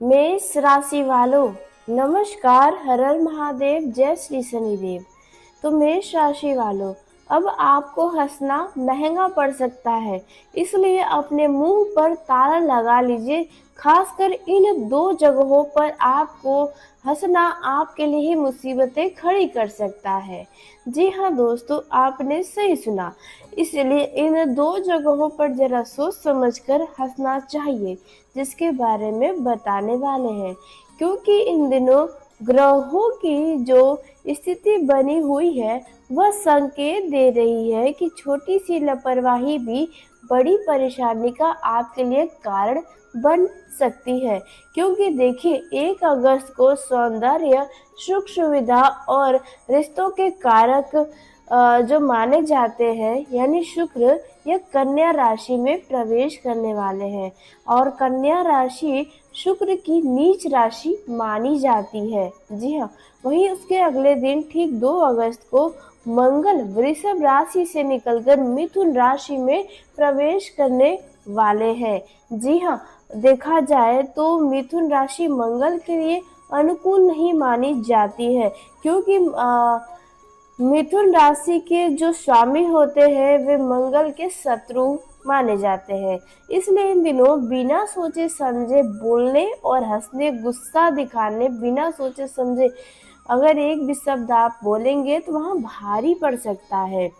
मेष राशि वालों, नमस्कार। हर हर महादेव, जय श्री शनिदेव। तो मेष राशि वालों, अब आपको हंसना महंगा पड़ सकता है, इसलिए अपने मुंह पर ताला लगा लीजिए। खासकर इन दो जगहों पर आपको हंसना आपके लिए ही मुसीबतें खड़ी कर सकता है। जी हाँ दोस्तों, आपने सही सुना। इसलिए इन दो जगहों पर जरा सोच समझकर हंसना चाहिए, जिसके बारे में बताने वाले हैं। क्योंकि इन दिनों ग्रहों की जो स्थिति बनी हुई है, वह संकेत दे रही है कि छोटी सी लापरवाही भी बड़ी परेशानी का आपके लिए कारण बन सकती है। क्योंकि देखिए, 1 अगस्त को सौंदर्य, सुख सुविधा और रिश्तों के कारक जो माने जाते हैं, यानी शुक्र, यह कन्या राशि में प्रवेश करने वाले हैं। और कन्या राशि शुक्र की नीच राशि मानी जाती है। जी हाँ, वहीं उसके अगले दिन ठीक 2 अगस्त को मंगल वृषभ राशि से निकलकर मिथुन राशि में प्रवेश करने वाले हैं। जी हाँ, देखा जाए तो मिथुन राशि मंगल के लिए अनुकूल नहीं मानी जाती है, क्योंकि मिथुन राशि के जो स्वामी होते हैं वे मंगल के शत्रु माने जाते हैं। इसलिए इन दिनों बिना सोचे समझे बोलने और हंसने, गुस्सा दिखाने, बिना सोचे समझे अगर एक भी शब्द आप बोलेंगे तो वहाँ भारी पड़ सकता है।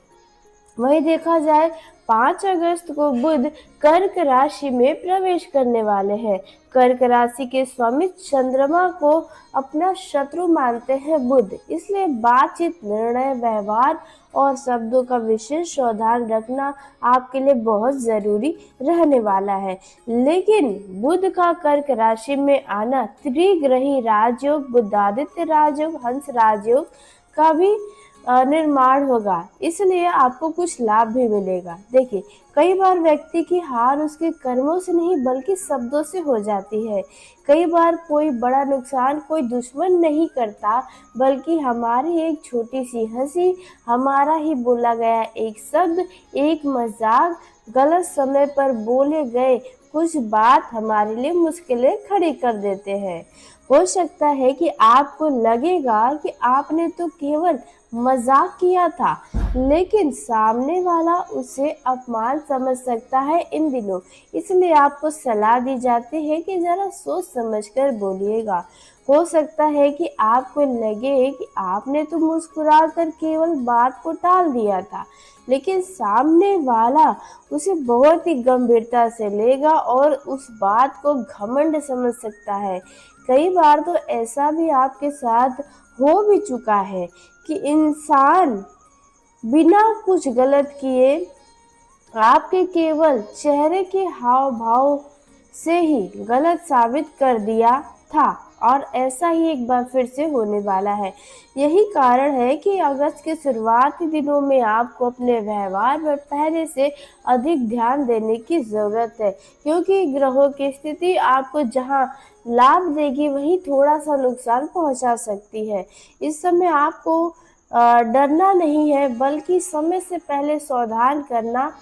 वहीं देखा जाए, 5 अगस्त को बुध कर्क राशि में प्रवेश करने वाले हैं। कर्क राशि के स्वामी चंद्रमा को अपना शत्रु मानते हैं बुध, इसलिए बातचीत, निर्णय, व्यवहार और शब्दों का विशेष सावधान रखना आपके लिए बहुत जरूरी रहने वाला है। लेकिन बुध का कर्क राशि में आना त्रिग्रही राजयोग, बुधादित्य राजयोग, हंस राजयोग का भी निर्माण होगा, इसलिए आपको कुछ लाभ भी मिलेगा। देखिए, कई बार व्यक्ति की हार उसके कर्मों से नहीं बल्कि शब्दों से हो जाती है। कई बार कोई बड़ा नुकसान कोई दुश्मन नहीं करता, बल्कि हमारी एक छोटी सी हंसी, हमारा ही बोला गया एक शब्द, एक मजाक, गलत समय पर बोले गए कुछ बात हमारे लिए मुश्किलें खड़ी कर देते हैं। हो सकता है कि आपको लगेगा कि आपने तो केवल मजाक किया था, लेकिन सामने वाला उसे अपमान समझ सकता है इन दिनों। इसलिए आपको सलाह दी जाती है कि जरा सोच समझकर बोलिएगा। हो सकता है कि आपको लगे कि आपने तो मुस्कुराकर केवल बात को टाल दिया था, लेकिन सामने वाला उसे बहुत ही गंभीरता से लेगा और उस बात को घमंड समझ सकता है। कई बार तो ऐसा भी आपके साथ हो भी चुका है कि इंसान बिना कुछ गलत किए आपके केवल चेहरे के हाव भाव से ही गलत साबित कर दिया था, और ऐसा ही एक बार फिर से होने वाला है। यही कारण है कि अगस्त के शुरुआती दिनों में आपको अपने व्यवहार पर पहले से अधिक ध्यान देने की ज़रूरत है, क्योंकि ग्रहों की स्थिति आपको जहां लाभ देगी वहीं थोड़ा सा नुकसान पहुंचा सकती है। इस समय आपको डरना नहीं है, बल्कि समय से पहले सावधान करना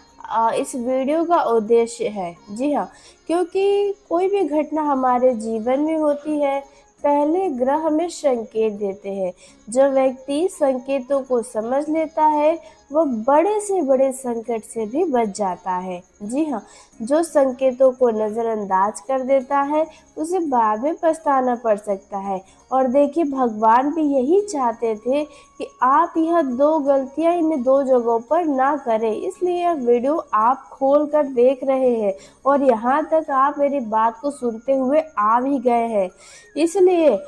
इस वीडियो का उद्देश्य है। जी हाँ, क्योंकि कोई भी घटना हमारे जीवन में होती है, पहले ग्रह हमें संकेत देते हैं। जो व्यक्ति संकेतों को समझ लेता है वह बड़े से बड़े संकट से भी बच जाता है। जी हाँ, जो संकेतों को नज़रअंदाज कर देता है उसे बाद में पछताना पड़ सकता है। और देखिए, भगवान भी यही चाहते थे कि आप यह 2 गलतियां इन 2 जगहों पर ना करें, इसलिए यह वीडियो आप खोल कर देख रहे हैं और यहाँ तक आप मेरी बात को सुनते हुए आ भी गए हैं। इसलिए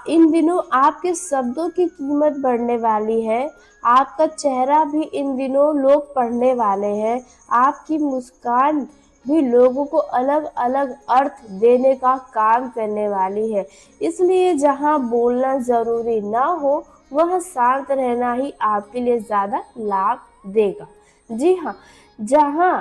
इन दिनों आपके शब्दों की कीमत बढ़ने वाली है। आपका चेहरा भी इन दिनों लोग पढ़ने वाले हैं। आपकी मुस्कान भी लोगों को अलग अलग अर्थ देने का काम करने वाली है। इसलिए जहां बोलना जरूरी ना हो, वह शांत रहना ही आपके लिए ज्यादा लाभ देगा। जी हाँ, जहां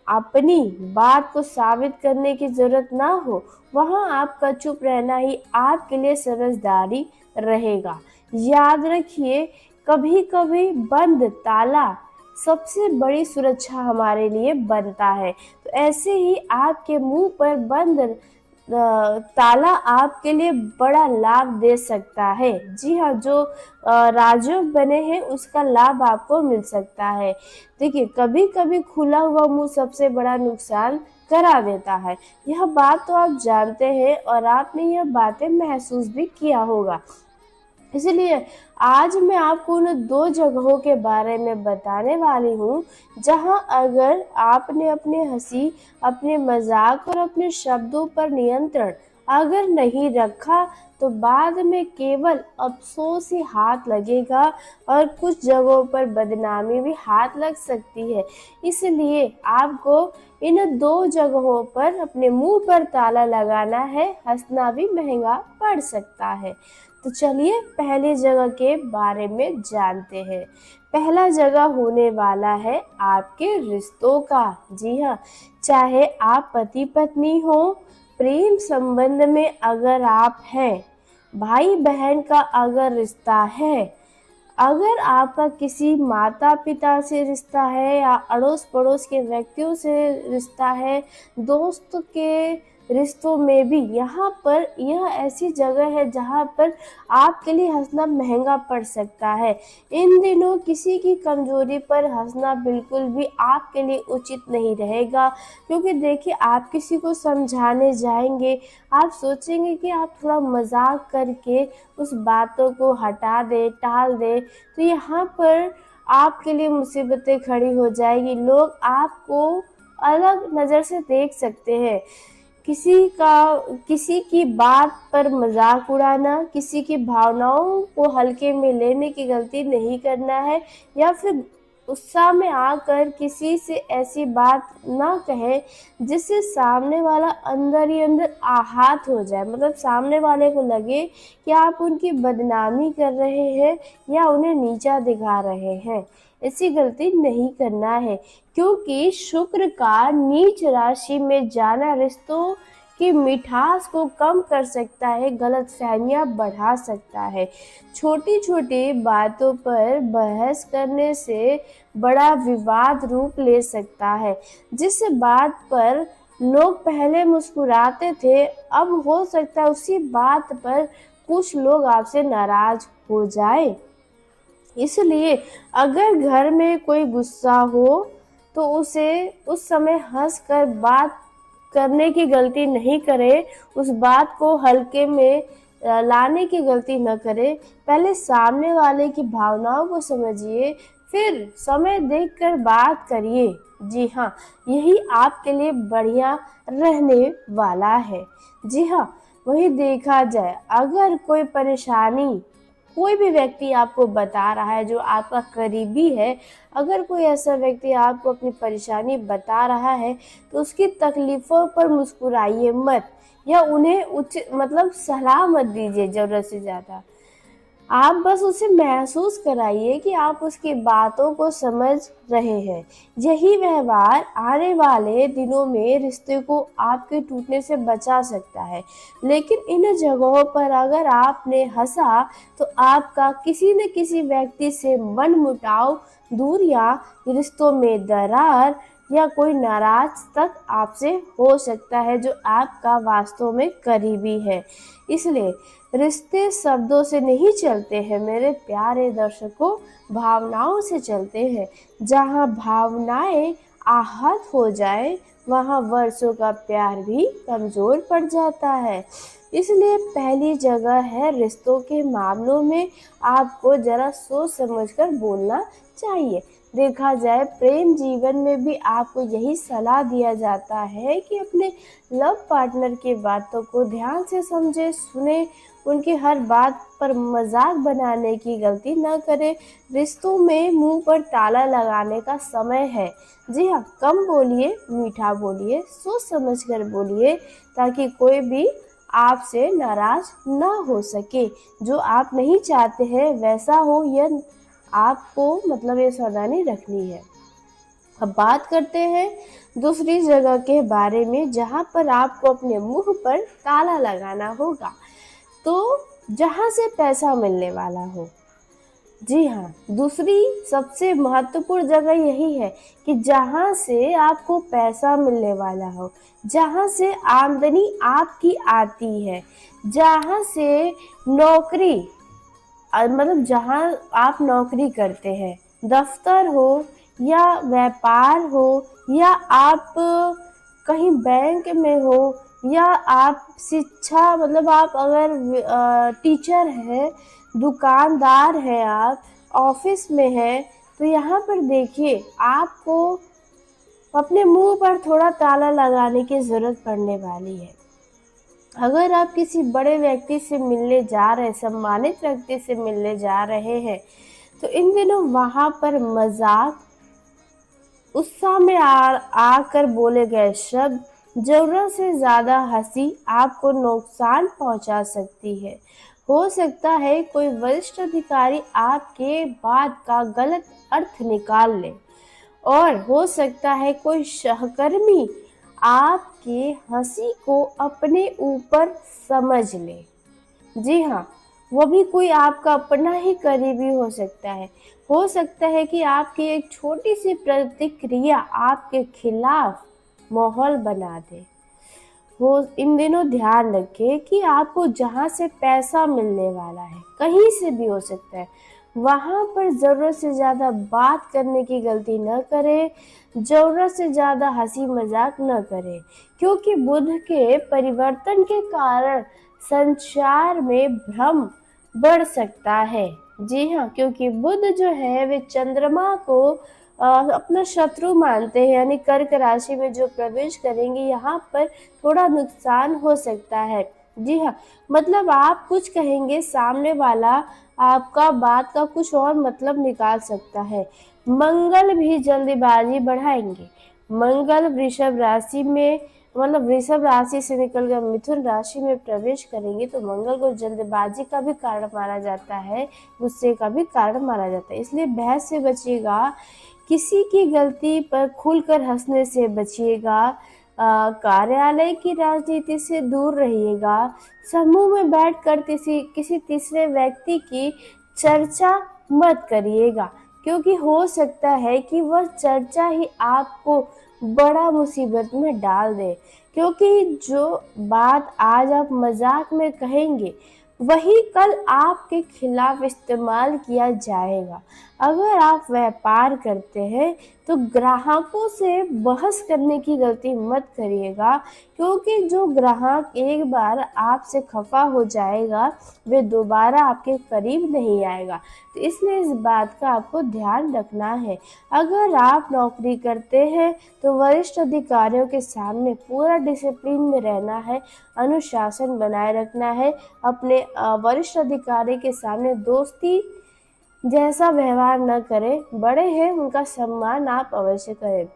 अपनी बात को साबित करने की जरूरत ना हो, वहां आपका चुप रहना ही आपके लिए समझदारी रहेगा। याद रखिए, कभी कभी बंद ताला सबसे बड़ी सुरक्षा हमारे लिए बनता है। तो ऐसे ही आपके मुंह पर बंद ताला आपके लिए बड़ा लाभ दे सकता है। जी हाँ, जो राजयोग बने हैं उसका लाभ आपको मिल सकता है। देखिए, कभी-कभी खुला हुआ मुँह सबसे बड़ा नुकसान करा देता है। यह बात तो आप जानते हैं और आपने यह बातें महसूस भी किया होगा। इसलिए आज मैं आपको उन 2 जगहों के बारे में बताने वाली हूँ, जहाँ अगर आपने अपनी हँसी, अपने मज़ाक और अपने शब्दों पर नियंत्रण अगर नहीं रखा, तो बाद में केवल अफ़सोस ही हाथ लगेगा और कुछ जगहों पर बदनामी भी हाथ लग सकती है। इसलिए आपको इन 2 जगहों पर अपने मुँह पर ताला लगाना है, हँसना भी महँगा पड़ सकता है। तो चलिए पहली जगह के बारे में जानते हैं। पहला जगह होने वाला है आपके रिश्तों का। जी हाँ, चाहे आप पति पत्नी हो, प्रेम संबंध में अगर आप हैं, भाई बहन का अगर रिश्ता है, अगर आपका किसी माता पिता से रिश्ता है या अड़ोस पड़ोस के व्यक्तियों से रिश्ता है, दोस्त के रिश्तों में भी, यहाँ पर यह ऐसी जगह है जहाँ पर आपके लिए हंसना महंगा पड़ सकता है। इन दिनों किसी की कमजोरी पर हंसना बिल्कुल भी आपके लिए उचित नहीं रहेगा, क्योंकि देखिए, आप किसी को समझाने जाएंगे, आप सोचेंगे कि आप थोड़ा मजाक करके उस बातों को हटा दें, टाल दें, तो यहाँ पर आपके लिए मुसीबतें खड़ी हो जाएगी। लोग आपको अलग नज़र से देख सकते हैं। किसी की बात पर मजाक उड़ाना, किसी की भावनाओं को हल्के में लेने की गलती नहीं करना है, या फिर उत्साह में आकर किसी से ऐसी बात ना कहें जिससे सामने वाला अंदर ही अंदर आहत हो जाए, मतलब सामने वाले को लगे कि आप उनकी बदनामी कर रहे हैं या उन्हें नीचा दिखा रहे हैं। ऐसी गलती नहीं करना है, क्योंकि शुक्र का नीच राशि में जाना रिश्तों की मिठास को कम कर सकता है, गलतफहमियां बढ़ा सकता है। छोटी छोटी बातों पर बहस करने से बड़ा विवाद रूप ले सकता है। जिस बात पर लोग पहले मुस्कुराते थे, अब हो सकता है उसी बात पर कुछ लोग आपसे नाराज हो जाए। इसलिए अगर घर में कोई गुस्सा हो तो उसे उस समय हंसकर बात करने की गलती नहीं करे, उस बात को हल्के में लाने की गलती न करे। पहले सामने वाले की भावनाओं को समझिए, फिर समय देखकर बात करिए। जी हाँ, यही आपके लिए बढ़िया रहने वाला है। जी हाँ, वही देखा जाए, अगर कोई परेशानी कोई भी व्यक्ति आपको बता रहा है जो आपका करीबी है, अगर कोई ऐसा व्यक्ति आपको अपनी परेशानी बता रहा है, तो उसकी तकलीफ़ों पर मुस्कुराइए मत, या उन्हें मतलब सलाह मत दीजिए ज़रूरत से ज़्यादा। आप बस उसे महसूस कराइए कि आप उसकी बातों को समझ रहे हैं। यही व्यवहार आने वाले दिनों में रिश्ते को आपके टूटने से बचा सकता है। लेकिन इन जगहों पर अगर आपने हंसा, तो आपका किसी न किसी व्यक्ति से मनमुटाव दूर, या रिश्तों में दरार, या कोई नाराज तक आपसे हो सकता है जो आपका वास्तव में करीबी है। इसलिए रिश्ते शब्दों से नहीं चलते हैं मेरे प्यारे दर्शकों, भावनाओं से चलते हैं। जहाँ भावनाएं आहत हो जाए, वहाँ वर्षों का प्यार भी कमज़ोर पड़ जाता है। इसलिए पहली जगह है, रिश्तों के मामलों में आपको ज़रा सोच समझकर बोलना चाहिए। देखा जाए, प्रेम जीवन में भी आपको यही सलाह दिया जाता है कि अपने लव पार्टनर की बातों को ध्यान से समझे, सुने, उनकी हर बात पर मजाक बनाने की गलती न करें। रिश्तों में मुंह पर ताला लगाने का समय है। जी हाँ, कम बोलिए, मीठा बोलिए, सोच समझ कर बोलिए, ताकि कोई भी आपसे नाराज ना हो सके। जो आप नहीं चाहते हैं वैसा हो, यह आपको मतलब ये सावधानी रखनी है। अब बात करते हैं दूसरी जगह के बारे में, जहाँ पर आपको अपने मुंह पर ताला लगाना होगा। तो जहाँ से पैसा मिलने वाला हो, जी हाँ, दूसरी सबसे महत्वपूर्ण जगह यही है कि जहाँ से आपको पैसा मिलने वाला हो, जहाँ से आमदनी आपकी आती है, जहाँ से नौकरी मतलब जहाँ आप नौकरी करते हैं, दफ्तर हो या व्यापार हो या आप कहीं बैंक में हो या आप शिक्षा मतलब आप अगर टीचर हैं, दुकानदार हैं आप, ऑफिस में हैं, तो यहाँ पर देखिए आपको अपने मुंह पर थोड़ा ताला लगाने की ज़रूरत पड़ने वाली है। अगर आप किसी बड़े व्यक्ति से मिलने जा रहे हैं, सम्मानित व्यक्ति से मिलने जा रहे हैं, तो इन दिनों वहाँ पर मजाक, उत्साह में आकर बोले गए शब्द, जरूरत से ज्यादा हंसी आपको नुकसान पहुंचा सकती है। हो सकता है कोई वरिष्ठ अधिकारी आपके बात का गलत अर्थ निकाल ले और हो सकता है कोई सहकर्मी आपके हंसी को अपने ऊपर समझ ले। जी हाँ, वो भी कोई आपका अपना ही करीबी हो सकता है कि आपकी एक छोटी सी प्रतिक्रिया आपके खिलाफ माहौल बना दे। वो इन दिनों ध्यान रखें कि आपको जहाँ से पैसा मिलने वाला है, कहीं से भी हो सकता है, वहाँ पर ज़रूरत से ज़्यादा बात करने की गलती न करें, ज़रूरत से ज़्यादा हंसी मजाक न करें, क्योंकि बुध के परिवर्तन के कारण संचार में भ्रम बढ़ सकता है। जी हाँ, क्योंकि बुध जो है वे चंद्रमा को अपना शत्रु मानते हैं, यानी कर्क राशि में जो प्रवेश करेंगे यहाँ पर थोड़ा नुकसान हो सकता है। जी हाँ, मतलब आप कुछ कहेंगे, सामने वाला आपका बात का कुछ और मतलब निकाल सकता है। मंगल भी जल्दबाजी बढ़ाएंगे। मंगल वृषभ राशि में मतलब वृषभ राशि से निकलकर मिथुन राशि में प्रवेश करेंगे, तो मंगल को जल्दबाजी का भी कारण माना जाता है, गुस्से का भी कारण माना जाता है। इसलिए बहस से बचिएगा, किसी की गलती पर खुलकर हंसने से बचिएगा, कार्यालय की राजनीति से दूर रहिएगा, समूह में बैठकर किसी तीसरे व्यक्ति की चर्चा मत करिएगा, क्योंकि हो सकता है कि वह चर्चा ही आपको बड़ा मुसीबत में डाल दे, क्योंकि जो बात आज आप मजाक में कहेंगे वही कल आपके खिलाफ इस्तेमाल किया जाएगा। अगर आप व्यापार करते हैं तो ग्राहकों से बहस करने की गलती मत करिएगा, क्योंकि जो ग्राहक एक बार आपसे खफा हो जाएगा वे दोबारा आपके करीब नहीं आएगा। तो इसलिए इस बात का आपको ध्यान रखना है। अगर आप नौकरी करते हैं तो वरिष्ठ अधिकारियों के सामने पूरा डिसिप्लिन में रहना है, अनुशासन बनाए रखना है। अपने वरिष्ठ अधिकारी के सामने दोस्ती जैसा व्यवहार न करें, बड़े हैं उनका सम्मान आप अवश्य करें।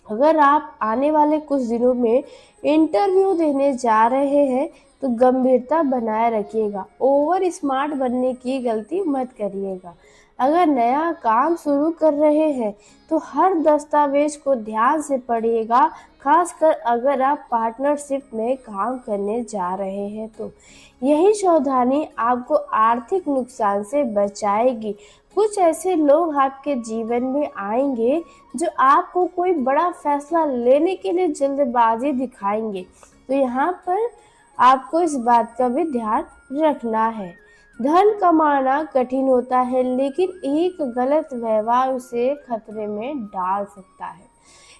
अगर आप आने वाले कुछ दिनों में इंटरव्यू देने जा रहे हैं तो गंभीरता बनाए रखिएगा, ओवर स्मार्ट बनने की गलती मत करिएगा। अगर नया काम शुरू कर रहे हैं तो हर दस्तावेज को ध्यान से पढ़िएगा, खासकर अगर आप पार्टनरशिप में काम करने जा रहे हैं तो यही सावधानी आपको आर्थिक नुकसान से बचाएगी। कुछ ऐसे लोग आपके जीवन में आएंगे जो आपको कोई बड़ा फैसला लेने के लिए जल्दबाजी दिखाएंगे, तो यहाँ पर आपको इस बात का भी ध्यान रखना है। धन कमाना कठिन होता है, लेकिन एक गलत व्यवहार उसे खतरे में डाल सकता है।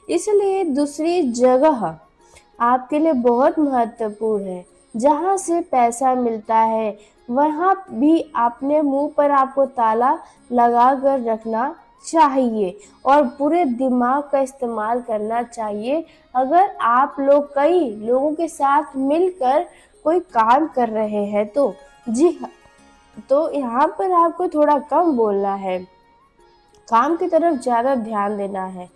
इसलिए दूसरी जगह आपके लिए बहुत महत्वपूर्ण है, जहाँ से पैसा मिलता है वहाँ भी अपने मुंह पर आपको ताला लगा कर रखना चाहिए और पूरे दिमाग का इस्तेमाल करना चाहिए। अगर आप लोग कई लोगों के साथ मिलकर कोई काम कर रहे हैं तो जी हाँ, तो यहाँ पर आपको थोड़ा कम बोलना है, काम की तरफ ज़्यादा ध्यान देना है।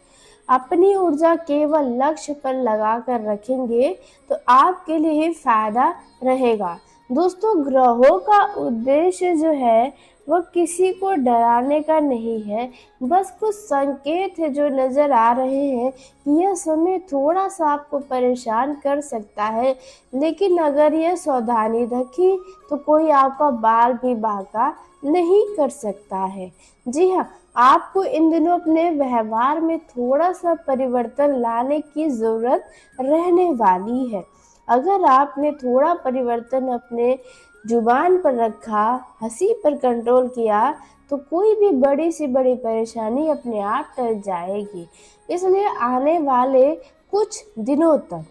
अपनी ऊर्जा केवल लक्ष्य पर लगा कर रखेंगे तो आपके लिए ही फायदा रहेगा। दोस्तों, ग्रहों का उद्देश्य जो है वह किसी को डराने का नहीं है, बस कुछ संकेत है जो नज़र आ रहे हैं कि यह समय थोड़ा-सा आपको परेशान कर सकता है, लेकिन अगर यह सावधानी रखी तो कोई आपका बाल भी बांका नहीं कर सकता है। जी हाँ, आपको इन दिनों अपने व्यवहार में थोड़ा-सा परिवर्तन लाने की ज़रूरत रहने वाली है। अगर आपने थोड़ा परिवर्तन अपने ज़ुबान पर रखा, हँसी पर कंट्रोल किया, तो कोई भी बड़ी से बड़ी परेशानी अपने आप टल जाएगी। इसलिए आने वाले कुछ दिनों तक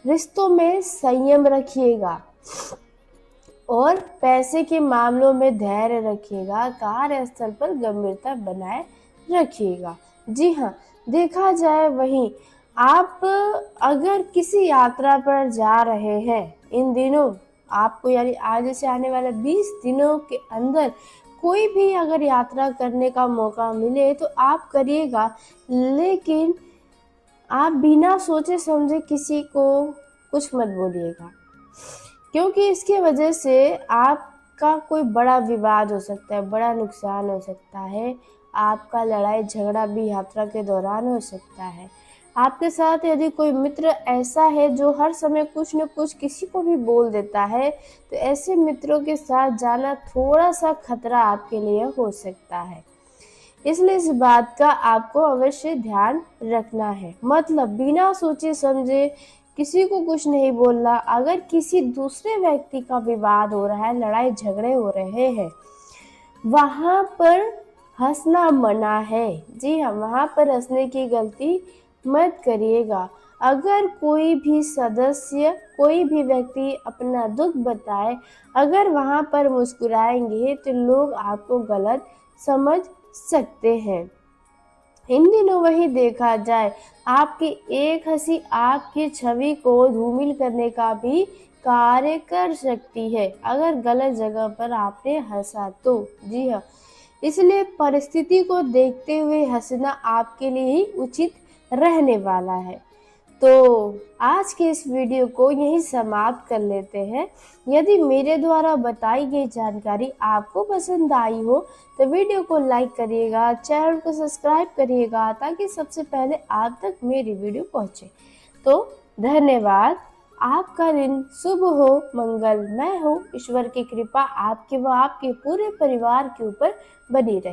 रिश्तों में संयम रखिएगा और पैसे के मामलों में धैर्य रखिएगा, कार्यस्थल पर गंभीरता बनाए रखिएगा। जी हाँ, देखा जाए वहीं आप अगर किसी यात्रा पर जा रहे हैं इन दिनों, आपको यानी आज से आने वाले 20 दिनों के अंदर कोई भी अगर यात्रा करने का मौका मिले तो आप करिएगा, लेकिन आप बिना सोचे समझे किसी को कुछ मत बोलिएगा, क्योंकि इसकी वजह से आपका कोई बड़ा विवाद हो सकता है, बड़ा नुकसान हो सकता है। आपका लड़ाई झगड़ा भी यात्रा के दौरान हो सकता है। आपके साथ यदि कोई मित्र ऐसा है जो हर समय कुछ न कुछ किसी को भी बोल देता है, तो ऐसे मित्रों के साथ जाना थोड़ा-सा खतरा आपके लिए हो सकता है। इसलिए इस बात का आपको अवश्य ध्यान रखना है। मतलब बिना सोचे समझे किसी को कुछ नहीं बोलना। अगर किसी दूसरे व्यक्ति का विवाद हो रहा है, लड़ाई झगड़े हो रहे हैं, वहाँ पर हँसना मना है। जी हाँ, वहाँ पर हँसने की गलती मत करिएगा। अगर कोई भी सदस्य, कोई भी व्यक्ति अपना दुःख बताए, अगर वहाँ पर मुस्कुराएँगे तो लोग आपको गलत समझ सकते हैं। इन दिनों वही देखा जाए, आपकी एक हँसी आपकी छवि को धूमिल करने का भी कार्य कर सकती है, अगर गलत जगह पर आपने हँसा तो। जी हाँ, इसलिए परिस्थिति को देखते हुए हँसना आपके लिए ही उचित रहने वाला है। तो आज के इस वीडियो को यहीं समाप्त कर लेते हैं। यदि मेरे द्वारा बताई गई जानकारी आपको पसंद आई हो तो वीडियो को लाइक करिएगा, चैनल को सब्सक्राइब करिएगा ताकि सबसे पहले आप तक मेरी वीडियो पहुंचे। तो धन्यवाद। आपका दिन शुभ हो, मंगलमय हो। ईश्वर की कृपा आपके व आपके पूरे परिवार के ऊपर बनी रहे।